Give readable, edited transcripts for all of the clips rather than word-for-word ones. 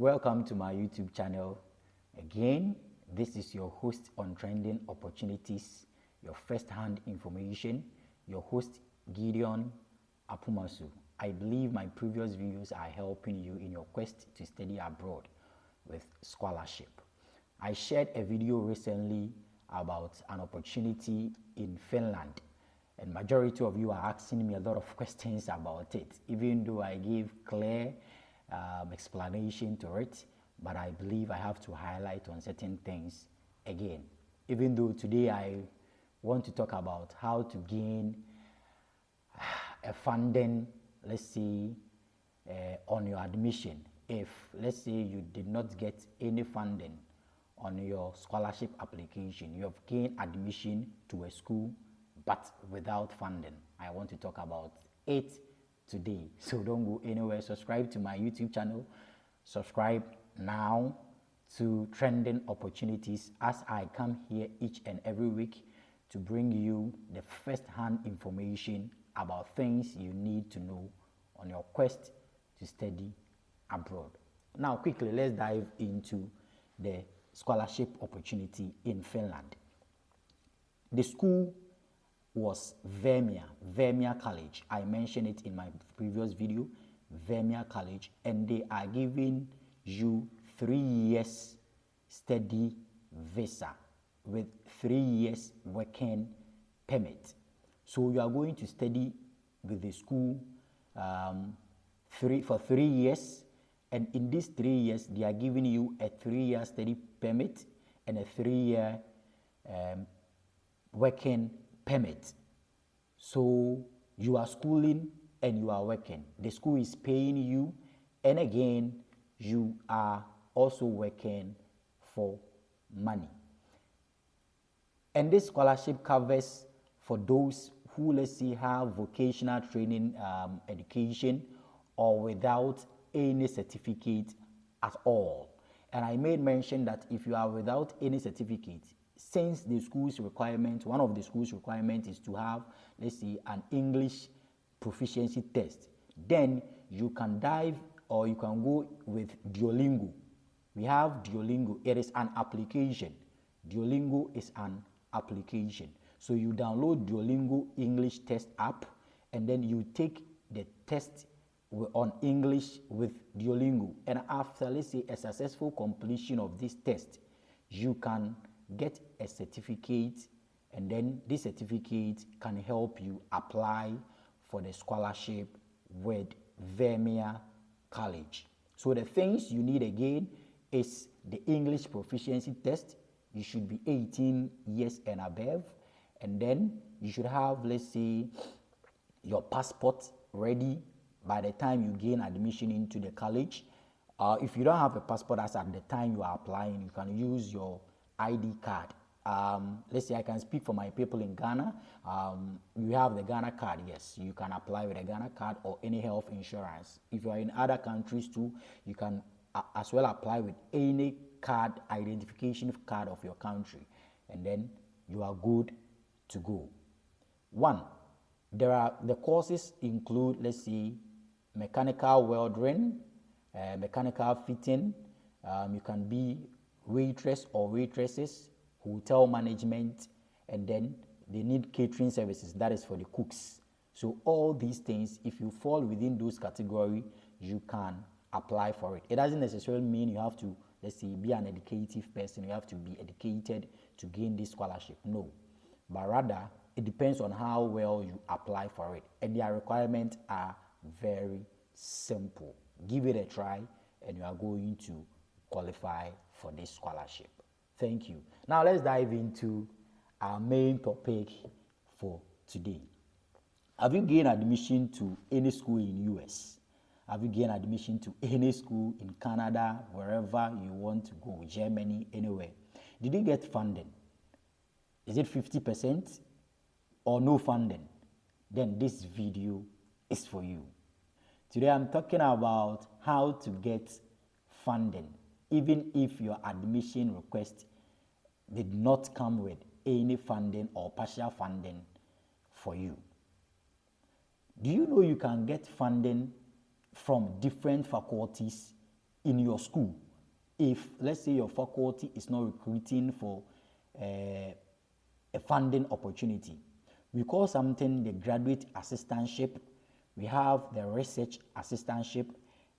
Welcome to my YouTube channel. Again, this is your host on trending opportunities, your first-hand information, your host Gideon Apumasu. I believe my previous videos are helping you in your quest to study abroad with scholarship. I shared a video recently about an opportunity in Finland, and majority of you are asking me a lot of questions about it, even though I gave clear explanation to it, but I believe I have to highlight on certain things again. Even though today I want to talk about how to gain a funding, let's say, on your admission. If, let's say, you did not get any funding on your scholarship application, you have gained admission to a school but without funding. I want to talk about it today, so don't go anywhere. Subscribe to my YouTube channel. Subscribe now to Trending Opportunities, as I come here each and every week to bring you the first-hand information about things you need to know on your quest to study abroad. Now quickly, let's dive into the scholarship opportunity in Finland. The school was Vamia College. I mentioned it in my previous video, Vamia College, and they are giving you 3 years study visa with 3 years working permit. So you are going to study with the school for 3 years, and in these 3 years they are giving you a 3-year study permit and a 3-year working permit. So you are schooling and you are working. The school is paying you, and again you are also working for money. And this scholarship covers for those who, let's say, have vocational training education or without any certificate at all. And I made mention that if you are without any certificate, since the school's requirement, one of the school's requirements is to have, let's say, an English proficiency test, then you can dive or you can go with Duolingo. We have Duolingo. It is an application. Duolingo is an application. So you download Duolingo English test app, and then you take the test on English with Duolingo. And after, let's say, a successful completion of this test, you can get a certificate, and then this certificate can help you apply for the scholarship with Vamia College. So the things you need again is the English proficiency test. You should be 18 years and above, and then you should have, let's say, your passport ready by the time you gain admission into the college. If you don't have a passport as at the time you are applying, you can use your ID card. Let's say I can speak for my people in Ghana. You have the Ghana card, yes. You can apply with a Ghana card or any health insurance. If you are in other countries too, you can as well apply with any card, identification card of your country, and then you are good to go. The courses include, let's see, mechanical welding, mechanical fitting. You can be waitress or waitresses, hotel management, and then they need catering services. That is for the cooks. So all these things, if you fall within those categories, you can apply for it. It doesn't necessarily mean you have to, let's say, be an educative person. You have to be educated to gain this scholarship. No, but rather it depends on how well you apply for it, and their requirements are very simple. Give it a try and you are going to qualify for this scholarship. Thank you. Now let's dive into our main topic for today. Have you gained admission to any school in US? Have you gained admission to any school in Canada, wherever you want to go, Germany, anywhere? Did you get funding? Is it 50% or no funding? Then this video is for you. Today I'm talking about how to get funding, even if your admission request did not come with any funding or partial funding for you. Do you know you can get funding from different faculties in your school, if let's say your faculty is not recruiting for a funding opportunity, we call something the graduate assistantship, we have the research assistantship,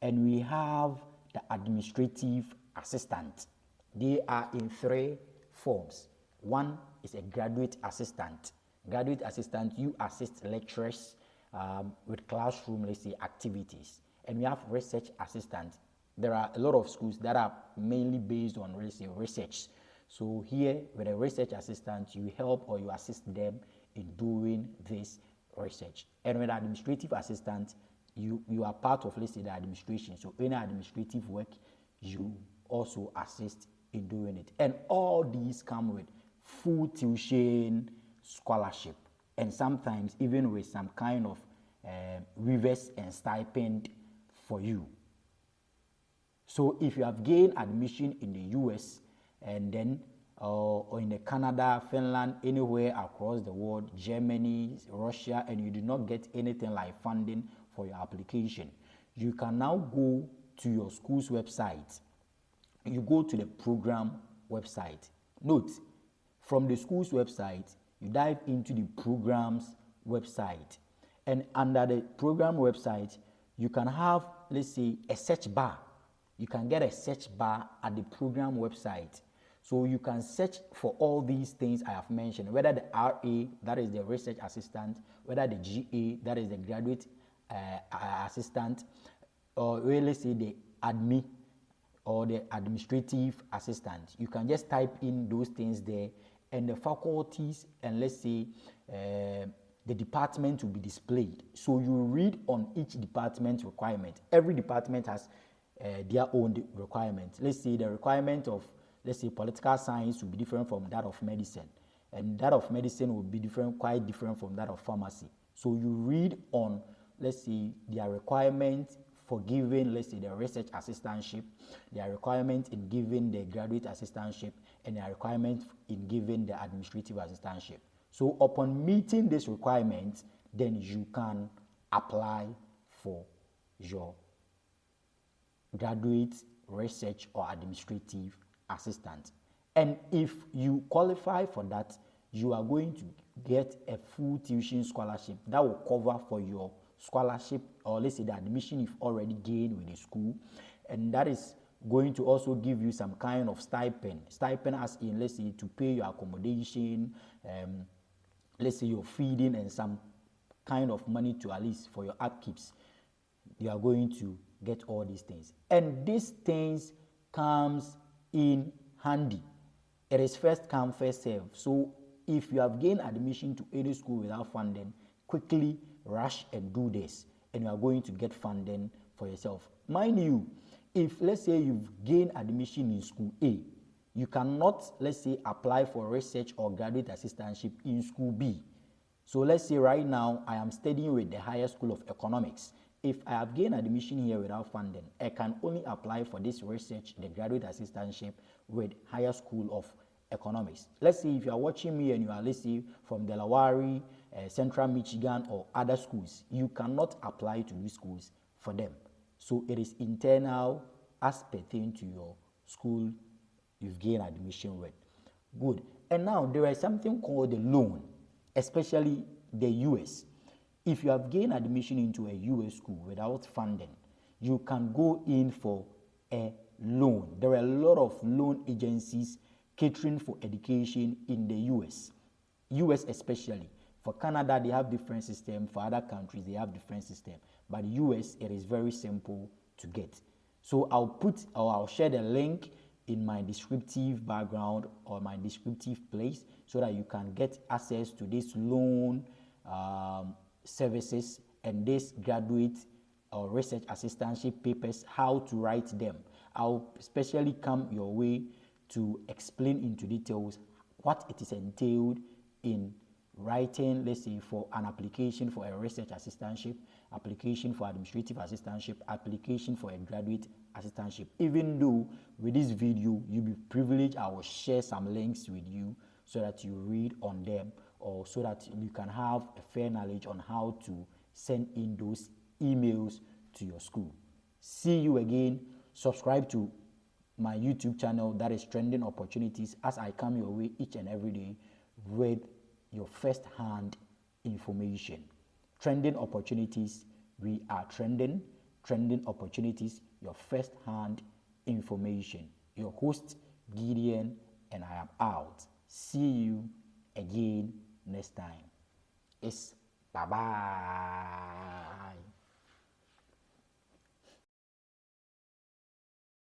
and we have the administrative assistant. They are in three forms. One is a graduate assistant. Graduate assistant, you assist lecturers with classroom, let's say, activities. And we have research assistant. There are a lot of schools that are mainly based on, let's say, research. So here, with a research assistant, you help or you assist them in doing this research. And with administrative assistant, you are part of, let's say, the administration. So any administrative work, you also assist in doing it. And all these come with full tuition scholarship, and sometimes even with some kind of reverse and stipend for you. So if you have gained admission in the US and then or in Canada, Finland, anywhere across the world, Germany, Russia, and you do not get anything like funding for your application, you can now go to your school's website. You go to the program website. Note, from the school's website, you dive into the program's website. And under the program website, you can have, let's say, a search bar. You can get a search bar at the program website. So you can search for all these things I have mentioned, whether the RA, that is the research assistant, whether the GA, that is the graduate assistant, or really say the admin or the administrative assistant. You can just type in those things there, and the faculties and let's say the department will be displayed. So you read on each department requirement. Every department has their own requirement. Let's say the requirement of, let's say, political science will be different from that of medicine, and that of medicine will be different, quite different from that of pharmacy. So you read on, let's say, their requirement for giving, let's say, the research assistantship, their requirement in giving the graduate assistantship, and their requirement in giving the administrative assistantship. So upon meeting this requirement, then you can apply for your graduate research or administrative assistant. And if you qualify for that, you are going to get a full tuition scholarship that will cover for your scholarship, or let's say the admission you've already gained with the school, and that is going to also give you some kind of stipend as in, let's say, to pay your accommodation, let's say your feeding, and some kind of money to at least for your upkeeps. You are going to get all these things, and these things comes in handy. It is first come, first serve. So if you have gained admission to any school without funding, quickly rush and do this, and you are going to get funding for yourself. Mind you, if let's say you've gained admission in school A, you cannot, let's say, apply for research or graduate assistantship in school B. So let's say right now I am studying with the Higher School of Economics. If I have gained admission here without funding, I can only apply for this research, the graduate assistantship, with Higher School of Economics. Let's say if you are watching me and you are, let's say, from Delaware, Central Michigan, or other schools, you cannot apply to these schools for them. So it is internal as pertain to your school you've gained admission with. Good. And now there is something called the loan, especially the US. If you have gained admission into a US school without funding, you can go in for a loan. There are a lot of loan agencies catering for education in the US especially. For Canada, they have different system. For other countries, they have different system. But US, it is very simple to get. So I'll share the link in my descriptive background or my descriptive place so that you can get access to this loan services and this graduate or research assistantship papers, how to write them. I'll especially come your way to explain into details what it is entailed in writing, let's say, for an application for a research assistantship, application for administrative assistantship, application for a graduate assistantship. Even though with this video you'll be privileged, I will share some links with you so that you read on them, or so that you can have a fair knowledge on how to send in those emails to your school. See you again subscribe to my YouTube channel, that is Trending Opportunities, as I come your way each and every day with your first-hand information. Trending Opportunities, we are trending. Trending Opportunities, your first-hand information. Your host, Gideon, and I am out. See you again next time. Bye-bye.